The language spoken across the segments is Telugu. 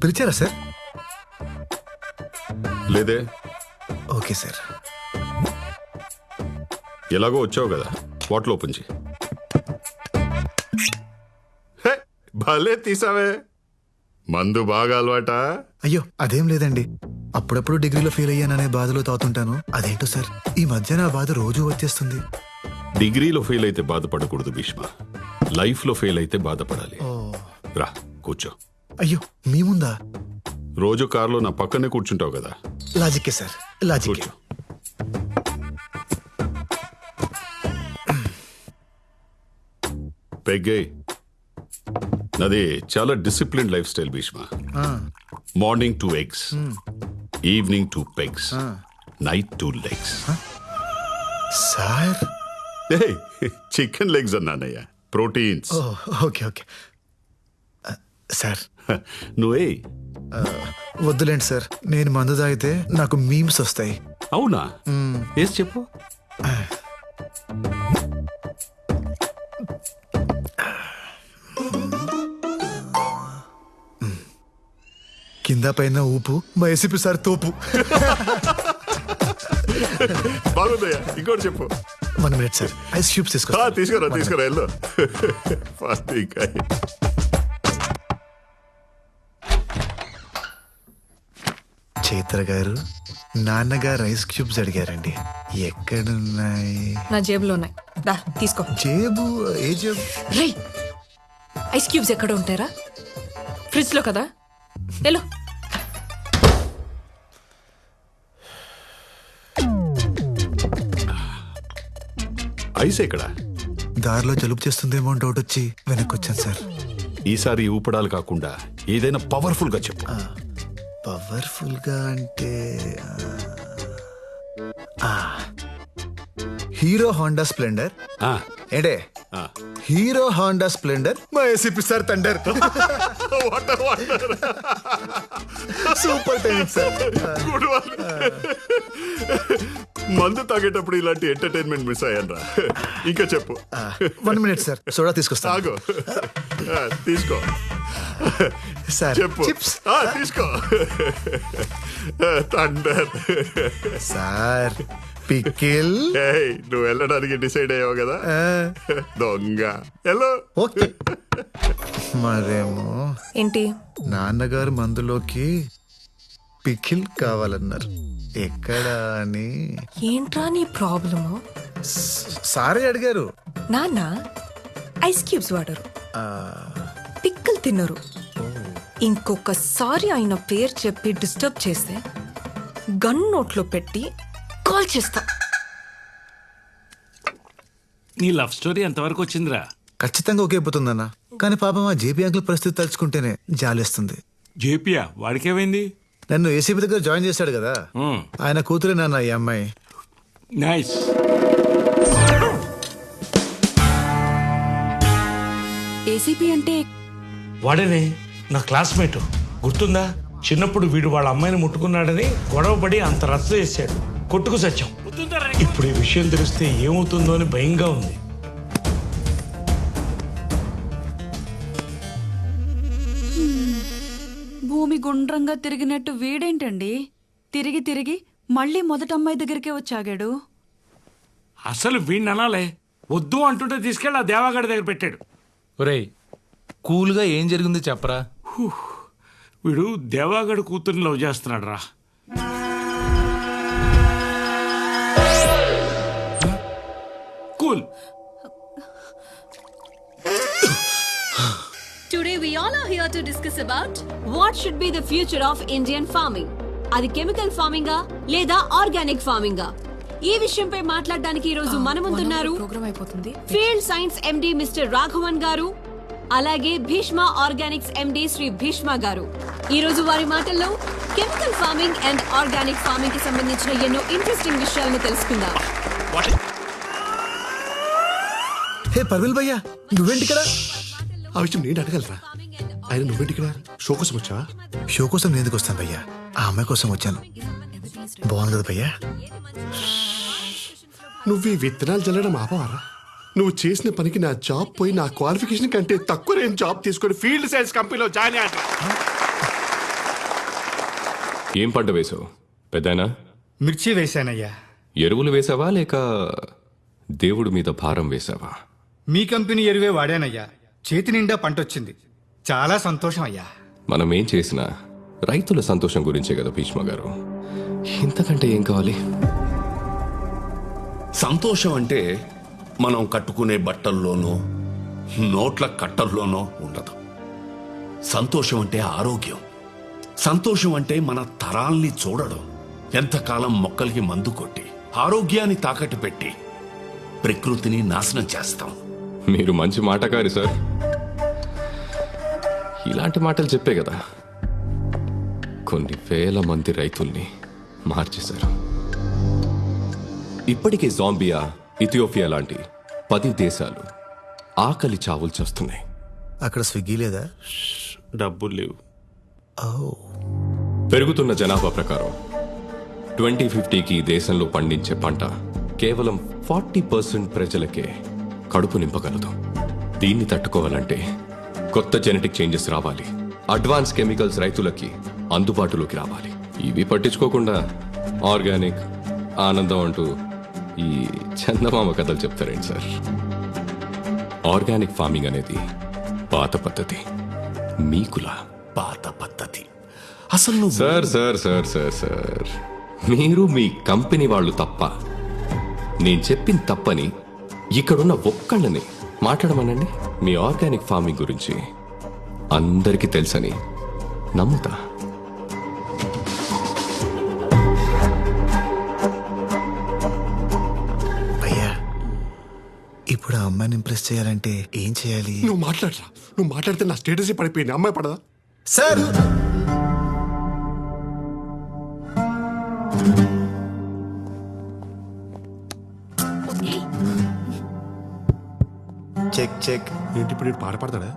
పిలిచారా సార్? లేదే. Okay sir. ఎలాగో వచ్చావు కదా, బాటిల్ ఓపెన్ చేయి. భలే తీసావే. మందు బాగా అలవాటా? అయ్యో అదేం లేదండి, అప్పుడప్పుడు డిగ్రీలో ఫెయిల్ అయ్యాననే బాధలో తాగుతుంటాను. అదేంటో సార్, ఈ మధ్య నా బాధ రోజు వచ్చేస్తుంది. డిగ్రీలో ఫెయిల్ అయితే బాధపడకూడదు భీష్మ, లైఫ్లో ఫెయిల్ అయితే బాధపడాలి. రా కూర్చో. అయ్యో మీ ముందా? రోజు కారులో నా పక్కనే కూర్చుంటావు కదా. లాజిక్కే సార్, లాజిక్. కూర్చో. పెగ్గే, నాది చాలా discipline lifestyle Bheeshma. Morning 2 eggs, evening 2 pegs, night 2 legs. Sir chicken legs అన్నానయ్యా, ప్రోటీన్స్. Okay okay sir. నువ్వే వద్దులేండి సార్, నేను మందు తాగితే నాకు మీమ్స్ వస్తాయి. అవునా? ఏసి చెప్పు. కింద పైన ఊపు, మా ఏసీపీ సార్ తోపు. బాగుందయ్యా, ఇంకోటి చెప్పు. 1 minute సార్, ఐస్ క్యూబ్స్ తీసుకో. తీసుకురా వెళ్ళు. ఫస్ట్ ఇంకా చైత్ర గారు, నాన్నగారు ఐస్ క్యూబ్స్ అడిగారండి. ఎక్కడున్నాయి? నా జేబులో ఉన్నాయి, దా తీసుకో. జేబు? ఏ జేబు? రేయ్, ఐస్ క్యూబ్స్ ఎక్కడ ఉంటారా? ఫ్రిడ్జ్ లో కదా. వెళ్ళు. ఐస్ ఎక్కడ? దారిలో జలుబు చేస్తుందేమో అని డౌట్ వచ్చి వెనక్కి వచ్చాను సార్. ఈసారి ఊపడాలు కాకుండా ఏదైనా పవర్ఫుల్ గా చెప్పు. పవర్ఫుల్ గా అంటే హీరో హోండా స్ప్లెండర్. ఆ, ఏంటే ఆ. హీరో హోండా స్ప్లెండర్, మా ACP sir thunder. Super timing sir. మందు తాగేటప్పుడు ఇలాంటి ఎంటర్టైన్మెంట్ మిస్ అయ్యానరా. ఇంకా చెప్పు. 1 minute సార్, సోడా తీసుకొస్తా. తాగు. తీసుకో సార్. చెప్పు. చిప్స్ తీసుకో. థండర్. సార్. పికిల్. నువ్వు వెళ్ళడానికి డిసైడ్ అయ్యావు కదా, దొంగ. హలో. ఓకే. మరేమో ఏంటి? నాన్నగారు మందులోకి పికిల్ కావాలన్నారు. ఎక్కడ అని. ఏంట్రా నీ ప్రాబ్లము? సారే అడిగారు. నాన్న ఐస్ క్యూబ్స్ వాడరు, పిక్కలు తినరు. ఇంకొకసారి ఆయన పేరు చెప్పి డిస్టర్బ్ చేస్తే గన్ నోట్లో పెట్టి కాల్ చేస్తా. నీ లవ్ స్టోరీ ఎంతవరకు వచ్చిందిరా? ఖచ్చితంగా ఒకేపోతుందన్న, కానీ పాపం ఆ జేపీ అంకుల్ పరిస్థితి తలుచుకుంటేనే జాలేస్తుంది. జేపియా? వాడికేమైంది? నన్ను ఏసీపీ దగ్గర జాయిన్ చేశాడు కదా, ఆయన కూతురే నాన్న ఈ అమ్మాయి. నైస్. ఏసీపీ అంటే వాడేనే నా క్లాస్మేట్, గుర్తుందా? చిన్నప్పుడు వీడు వాళ్ళ అమ్మాయిని ముట్టుకున్నాడని గొడవపడి అంత రచ్చ చేశాడు, కొట్టుకు సత్యం. ఇప్పుడు ఈ విషయం తెలిస్తే ఏమవుతుందో అని భయంగా ఉంది. భూమి గుండ్రంగా తిరిగినట్టు వీడేంటండి తిరిగి తిరిగి మళ్ళీ మొదటి అమ్మాయి దగ్గరికే వచ్చాగాడు? అసలు వీడిని అనాలే, వద్దు అంటుంటే తీసుకెళ్ళి ఆ దేవాగడి దగ్గర పెట్టాడు. ఒరేయ్, కూల్గా ఏం జరిగిందో చెప్పరా. వీడు దేవాగడి కూతుర్ని లవ్ చేస్తున్నాడు రా. Cool. Today we all are here to discuss about what should be the future of Indian farming. అది కెమికల్ ఫార్మింగ్ లేదా ఆర్గానిక్ ఫార్మింగ్? ఈ విషయంపై మాట్లాడడానికి ఈ రోజు మన ముందున్నారు ప్రోగ్రామ్ అయిపోతుంది. Field science MD mister Raghavan గారు, అలాగే భీష్మ ఆర్గానిక్స్ ఎండి శ్రీ భీష్మ గారు. ఈ రోజు వారి మాటల్లో chemical farming and organic farming కి సంబంధించిన ఎన్నో ఇంట్రెస్టింగ్ విషయాలను తెలుసుకుందాం. హే పర్విల్ భయ్యా, నువ్వేంటి ఇక్కడ? ఆ విషయం నేను అడగలరా? ఆయన నువ్వేంటి ఇక్కడ? షో కోసం వచ్చా? షో కోసం నేను ఎందుకు వస్తాను భయ్యా, ఆ అమ్మాయి కోసం వచ్చాను. బాగుంది కదా భయ్యా? నువ్వు ఈ విత్తనాలు చల్లడం ఆపవారా? నువ్వు చేసిన పనికి నా జాబ్ పోయి నా క్వాలిఫికేషన్ కంటే తక్కువ నేను జాబ్ తీసుకొని ఫీల్డ్ సైన్స్ కంపెనీలో జాయిన్ అయ్యా. ఏం పంట వేసావు పెద్దనా? మిర్చి వేశానయ్యా. ఎరువులు వేసావా లేక దేవుడి మీద భారం వేసావా? మీ కంపెనీ ఎరువే వాడానయ్యా. చేతి నిండా పంటొచ్చింది. చాలా సంతోషం అయ్యా. మనం ఏం చేసినా రైతుల సంతోషం గురించే కదా భీష్మ గారు. ఇంతకంటే ఏం కావాలి? సంతోషం అంటే మనం కట్టుకునే బట్టల్లోనో నోట్ల కట్టల్లోనో ఉండదు. సంతోషం అంటే ఆరోగ్యం. సంతోషం అంటే మన తరాల్ని చూడడం. ఎంతకాలం మొక్కలకి మందు కొట్టి ఆరోగ్యాన్ని తాకట్టు పెట్టి ప్రకృతిని నాశనం చేస్తాం. మీరు మంచి మాటకారి సార్. ఇలాంటి మాటలు చెప్పే కదా కొన్ని వేల మంది రైతుల్ని మార్చేశారు. ఇప్పటికే జాంబియా, ఇథియోపియా లాంటి 10 దేశాలు ఆకలి చావులు చేస్తున్నాయి. అక్కడ స్విగ్గీ లేదా? డబ్బులు లేవు. పెరుగుతున్న జనాభా ప్రకారం 2050కి దేశంలో పండించే పంట కేవలం 40% ప్రజలకే కడుపు నింపగలదు. దీన్ని తట్టుకోవాలంటే కొత్త జెనెటిక్ చేంజెస్ రావాలి. అడ్వాన్స్ కెమికల్స్ రైతులకి అందుబాటులోకి రావాలి. ఇవి పట్టించుకోకుండా ఆర్గానిక్, ఆనందం అంటూ ఈ చందమామ కథలు చెప్తారేంటి సార్? ఆర్గానిక్ ఫార్మింగ్ అనేది పాత పద్ధతి. మీకులా పాత పద్ధతి అసలు నువ్వు sir sir sir sir sir మీరు మీ కంపెనీ వాళ్ళు తప్ప, నేను చెప్పింది తప్పని ఇక్కడున్న ఒక్కళ్ళని మాట్లాడమనండి. మీ ఆర్గానిక్ ఫార్మింగ్ గురించి అందరికీ తెలుసని నమ్ముతా. అయ్యా, ఇప్పుడు ఆ అమ్మాయిని ఇంప్రెస్ చేయాలంటే ఏం చేయాలి? నువ్వు మాట్లాడరా. నువ్వు మాట్లాడితే నా స్టేటస్ పడిపోయింది. అమ్మాయి పడదా? Sir check check. ఏంటి ఇప్పుడు వీడు పాట పాడతాడా?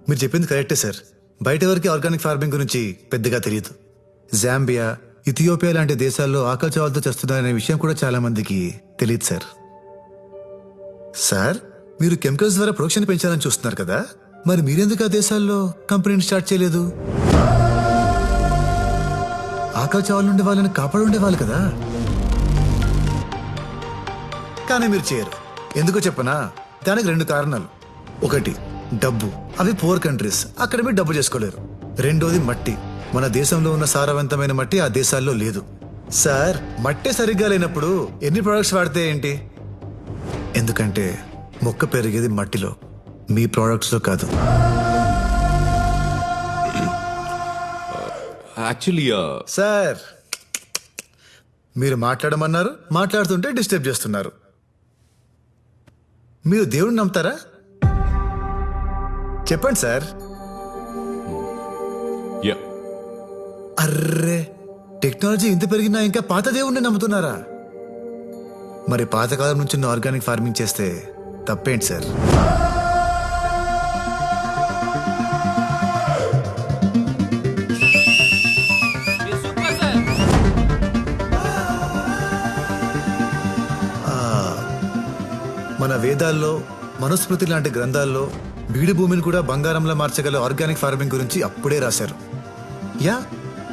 మీరు చెప్పింది కరెక్టే సార్. బయట వరకు ఆర్గానిక్ ఫార్మింగ్ గురించి పెద్దగా తెలియదు. జాంబియా, ఇథియోపియా లాంటి దేశాల్లో ఆకలి చావులతో చేస్తున్నారనే విషయం కూడా చాలా మందికి తెలియదు సార్. సార్, మీరు కెమికల్స్ ద్వారా ప్రొడక్షన్ పెంచాలని చూస్తున్నారు కదా, మరి మీరెందుకు ఆ దేశాల్లో కంపెనీని స్టార్ట్ చేయలేదు? ఆకలి చావుల నుండి వాళ్ళని కాపాడు ఉండేవాళ్ళు కదా. కానీ మీరు చేయరు. ఎందుకో చెప్పనా? దానికి 2 కారణాలు. ఒకటి డబ్బు. అవి పూర్ కంట్రీస్, అక్కడ మీరు డబ్బు చేసుకోలేరు. రెండోది మట్టి. మన దేశంలో ఉన్న సారవంతమైన మట్టి ఆ దేశాల్లో లేదు. సార్, మట్టి సరిగ్గా లేనప్పుడు ఎన్ని ప్రొడక్ట్స్ వాడితే ఏంటి? ఎందుకంటే మొక్క పెరిగేది మట్టిలో, మీ ప్రొడక్ట్స్ లో కాదు. యాక్చువల్లీ సార్, మీరు మాట్లాడమన్నారు, మాట్లాడుతుంటే డిస్టర్బ్ చేస్తున్నారు. మీరు దేవుడిని నమ్ముతారా? చెప్పండి సార్. అర్రే, టెక్నాలజీ ఇంత పెరిగినా ఇంకా పాత దేవుణ్ణి నమ్ముతున్నారా? మరి పాతకాలం నుంచి ఆర్గానిక్ ఫార్మింగ్ చేస్తే తప్పేంటి సార్? మన వేదాల్లో, మనుస్మృతి లాంటి గ్రంథాల్లో బీడు భూమిని కూడా బంగారంలా మార్చగల ఆర్గానిక్ ఫార్మింగ్ గురించి అప్పుడే రాశారు. Yeah,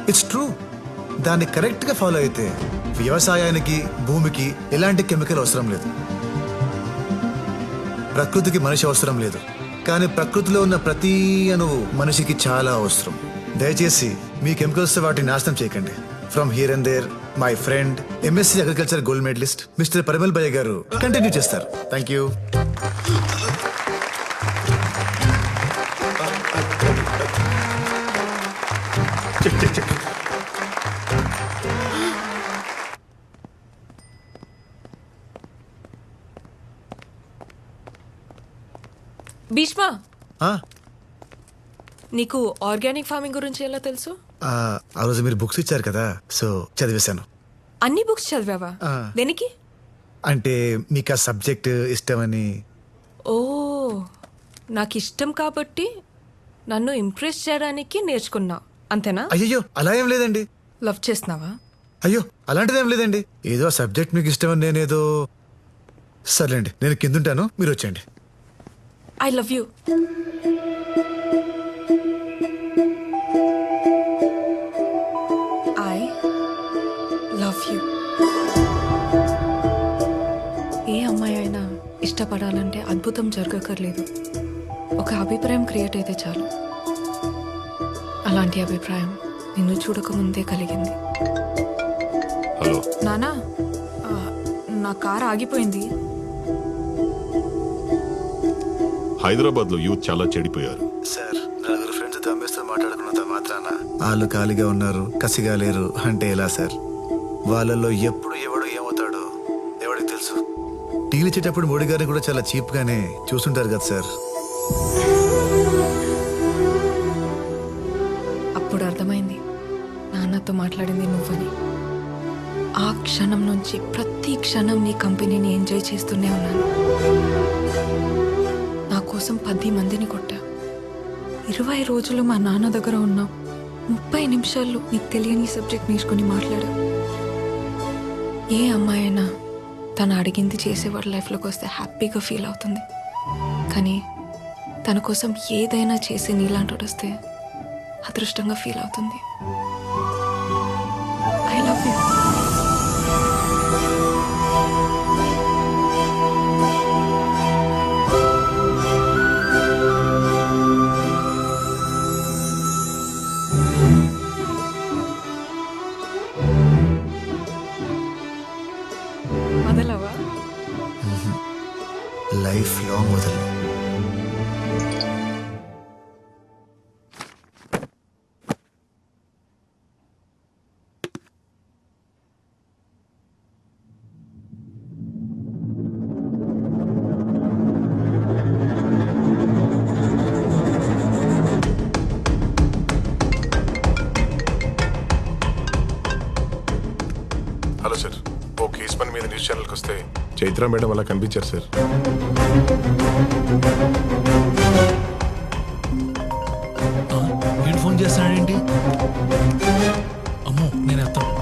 it's true. దాన్ని కరెక్ట్ గా ఫాలో అయితే వ్యవసాయానికి, భూమికి ఎలాంటి కెమికల్ అవసరం లేదు. ప్రకృతికి మనిషి అవసరం లేదు. కానీ ప్రకృతిలో ఉన్న ప్రతి అణువు మనిషికి చాలా అవసరం. దయచేసి మీ కెమికల్స్ వాటిని నాశనం చేయకండి. From here and there, my friend MSc agriculture gold medalist mister Parimal భయ్య గారు కంటిన్యూ చేస్తారు. Thank you. భీష్మ, ఆ నీకు ఆర్గానిక్ ఫార్మింగ్ గురించి ఎలా తెలుసు? ఆ రోజు మీరు బుక్స్ ఇచ్చారు కదా, సో చదివేశాను. అన్ని బుక్స్ చదివావా? దేనికి? అంటే మీకు ఆ సబ్జెక్ట్ ఇష్టమని. ఓ, నాకు ఇష్టం కాబట్టి నన్ను ఇంప్రెస్ చేయడానికి నేర్చుకున్నా, అంతేనా? అయ్యో, అలా ఏం లేదండి. లవ్ చేస్తున్నావా? అయ్యో, అలాంటిదేం లేదండి. ఏదో సబ్జెక్ట్ మీకు ఇష్టమని నేనేదో. సర్లేండి, నేను కిందుంటాను, మీరు వచ్చేయండి. I love you. ఇష్టపడాలంటే అద్భుతం జరగక్కర్లేదు, ఒక అభిప్రాయం క్రియేట్ అయితే చాలు. అలాంటి అభిప్రాయం నిన్ను చూడకముందే కలిగింది. హలో నానా, నా కార్ ఆగిపోయింది. హైదరాబాద్ లో యూత్ చాలా చెడిపోయారు. సార్, నలుగురు ఫ్రెండ్స్ దమ్మేస్తూ మాట్లాడుకున్నంత మాత్రాన వాళ్ళు ఖాళీగా ఉన్నారు, కసిగా లేరు అంటే ఎలా సార్? వాళ్ళల్లో ఎప్పుడు ఎవడు ఏమవుతాడో ఎవడికి తెలుసు. టీలు ఇచ్చేటప్పుడు మోడీ గారిని కూడా చాలా చీప్ గానే చూస్తుంటారు కదా సార్. అప్పుడు అర్థమైంది నాన్నతో మాట్లాడింది నువ్వని. ఆ క్షణం నుంచి ప్రతి క్షణం నీ కంపెనీని ఎంజాయ్ చేస్తూనే ఉన్నాను. నా కోసం 10 మందిని కొట్టా. 20 రోజులు మా నాన్న దగ్గర ఉన్నావు. 30 నిమిషాల్లో నీకు తెలియని సబ్జెక్ట్ నేర్చుకుని మాట్లాడా. ఏ అమ్మాయి అయినా తను అడిగింది చేసేవాడు లైఫ్లోకి వస్తే హ్యాపీగా ఫీల్ అవుతుంది. కానీ తన కోసం ఏదైనా చేసి నీలాంటి వస్తే అదృష్టంగా ఫీల్ అవుతుంది. I love you. వదలవా? లైఫ్ లాంగ్ వదలను. హలో సార్, ఓ కేసు పని మీద న్యూస్ ఛానల్కి వస్తే చైత్ర మేడం అలా కనిపించారు సార్. వీడు ఫోన్ చేస్తున్నాడేంటి? అమ్మో, నేను ఎత్తాను.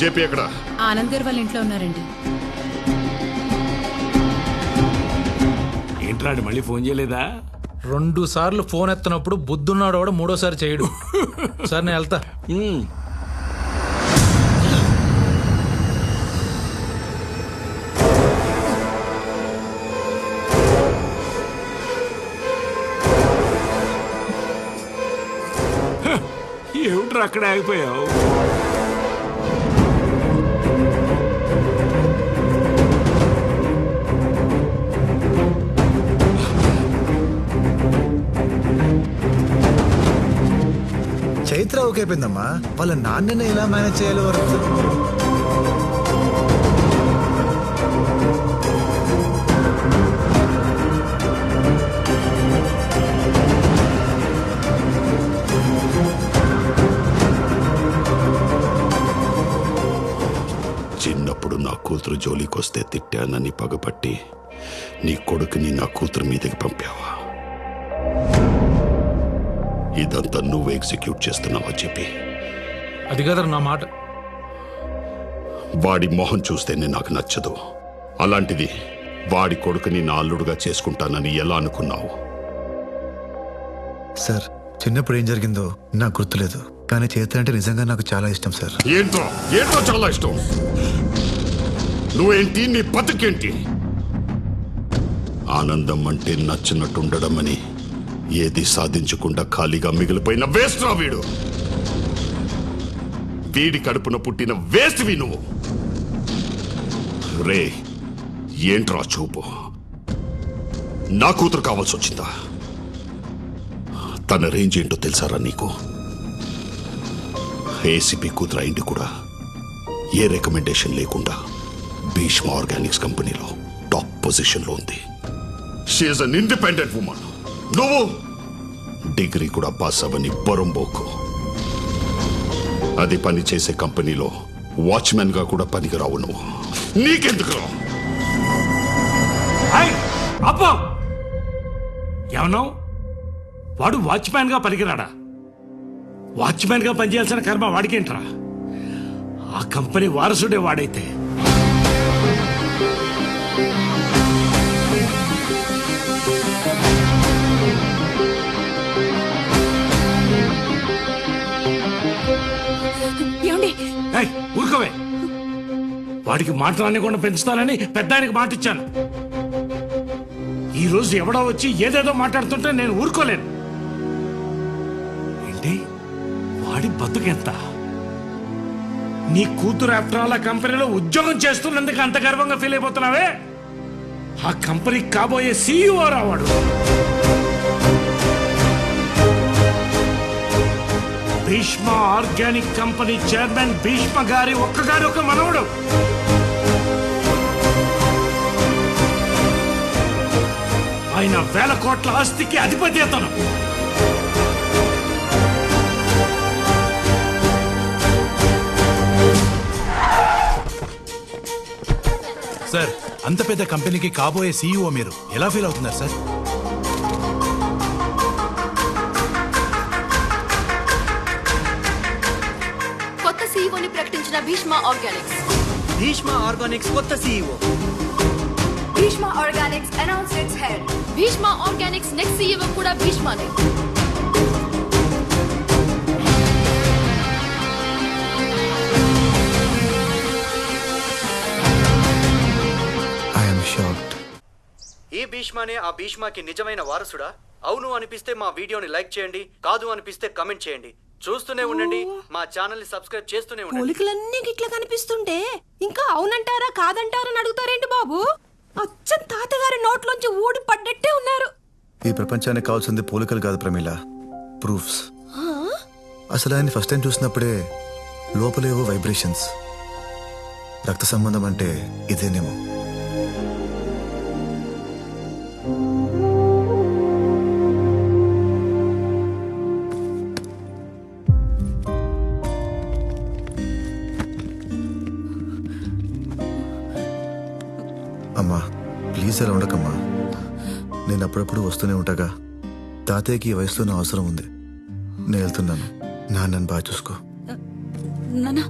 జేపీ ఎక్కడ? ఆనంద్ గారు వాళ్ళ ఇంట్లో ఉన్నారండి. ఏంట్రాడు మళ్ళీ ఫోన్ చేయలేదా? 2 సార్లు ఫోన్ ఎత్తనప్పుడు బుద్ధున్నాడు వాడు, 3వసారి చేయడు. సార్ నేను వెళ్తా. ఏమిట్రా అక్కడ ఆగిపోయావు? చైత్ర ఓకే అయిపోయిందమ్మా. వాళ్ళ నాన్నని ఎలా మేనేజ్ చేయాలో వరకు చిన్నప్పుడు నా కూతురు జోలికొస్తే తిట్టానని పగపట్టి నీ కొడుకుని నా కూతురు మీదకి పంపావా? ఇదంతా నువ్వు ఎగ్జిక్యూట్ చేస్తున్నావా చెప్పి? అది కదా నా మాట. వాడి మొహం చూస్తేనే నాకు నచ్చదు. అలాంటిది వాడి కొడుకుని నా అల్లుడుగా చేసుకుంటానని ఎలా అనుకున్నావు? సార్, చిన్నప్పుడు ఏం జరిగిందో నాకు గుర్తులేదు, కానీ చైత్ర అంటే నిజంగా నాకు చాలా ఇష్టం సార్. ఏంటో ఏంటో చాలా ఇష్టం. నువ్వేంటి, నీ బతుకేంటి? ఆనందం అంటే నచ్చినట్టుండడం అని ఏది సాధించకుండా ఖాళీగా మిగిలిపోయిన వేస్ట్ రా వీడు. వీడి కడుపున పుట్టిన వేస్ట్ వి నువ్వు. రే, ఏంట్రా చూపు? నా కూతురు కావాల్సి వచ్చిందా? తన రేంజ్ ఏంటో తెలుసారా నీకు? ఏసీపీ కూతురు అయింది కూడా ఏ రికమెండేషన్ లేకుండా భీష్మ ఆర్గానిక్స్ కంపెనీలో టాప్ పొజిషన్లో ఉంది. She is an independent woman. నువ్వు డిగ్రీ కూడా పాస్ అవ్వని బొరంబోకు. అది పని చేసే కంపెనీలో వాచ్మెన్ గా కూడా పనికి రావు నువ్వు. నీకెందుకు రా? అబ్బా, ఏమన్నావు? వాడు వాచ్మ్యాన్ గా పనికిరాడా? వాచ్మ్యాన్ గా పనిచేయాల్సిన కర్మ వాడికేంట్రా? ఆ కంపెనీ వారసుడే వాడైతే ఏమండి ఏయ్, ఊరుకోవే. వాడికి మాట్లాడకుండా పెంచుతానని పెద్ద ఆయనకి మాట ఇచ్చాను. ఈ రోజు ఎవడో వచ్చి ఏదేదో మాట్లాడుతుంటే నేను ఊరుకోలేను. ఏంటి వాడి బతుకెంత? నీ కూతురు ఆఫ్టర్ ఆల్ ఆ కంపెనీలో ఉద్యోగం చేస్తున్నందుకు అంత గర్వంగా ఫీల్ అయిపోతున్నావే? ఆ కంపెనీకి కాబోయే సీఈఓ రావాడు. Bheeshma organic company chairman Bheeshma గారి ఒక్క మనవడు. ఆయన 1000 కోట్ల ఆస్తికి అధిపతి అతను. సార్, అంత పెద్ద కంపెనీకి కాబోయే సీఈఓ మీరు ఎలా ఫీల్ అవుతున్నారు సార్? కొత్త సీఈఓని ప్రకటించిన భీష్మ ఆర్గానిక్స్. భీష్మ ఆర్గానిక్స్ కొత్త CEO. Bheeshma organics announce its head. Bheeshma organics next CEO కూడా భీష్మనే. I'm shocked. ఈ భీష్మనే ఆ భీష్మకి నిజమైన వారసుడా? అవును అనిపిస్తే మా వీడియోని లైక్ చేయండి, కాదు అనిపిస్తే కమెంట్ చేయండి. చూస్తూనే ఉండండి, మా ఛానల్ ని సబ్స్క్రైబ్ చేస్తూనే ఉండండి. పోలికలన్నీ గిట్ల కనిపిస్తుంటే ఇంకా అవునంటారా కాదంటారా అని అడుగుతారేంటి బాబు? అచ్చం తాతగారి నోట్లోంచి ఊడి పడ్డట్టే ఉన్నారు. ఈ ప్రపంచానికి కావాల్సింది పోలికలు కాదు ప్రమీల, ప్రూఫ్స్. అసలు ఆయన ఫస్ట్ టైం చూసినప్పుడే లోపలేవో వైబ్రేషన్స్. రక్త సంబంధం అంటే ఇదేనేమో. అమ్మా ప్లీజ్ అలా ఉండకమ్మా. నేను అప్పుడప్పుడు వస్తూనే ఉంటాగా. తాతయ్యకి ఈ వయసులో నా అవసరం ఉంది. నేను వెళ్తున్నాను. నన్ను బాగా చూసుకో. నాన్న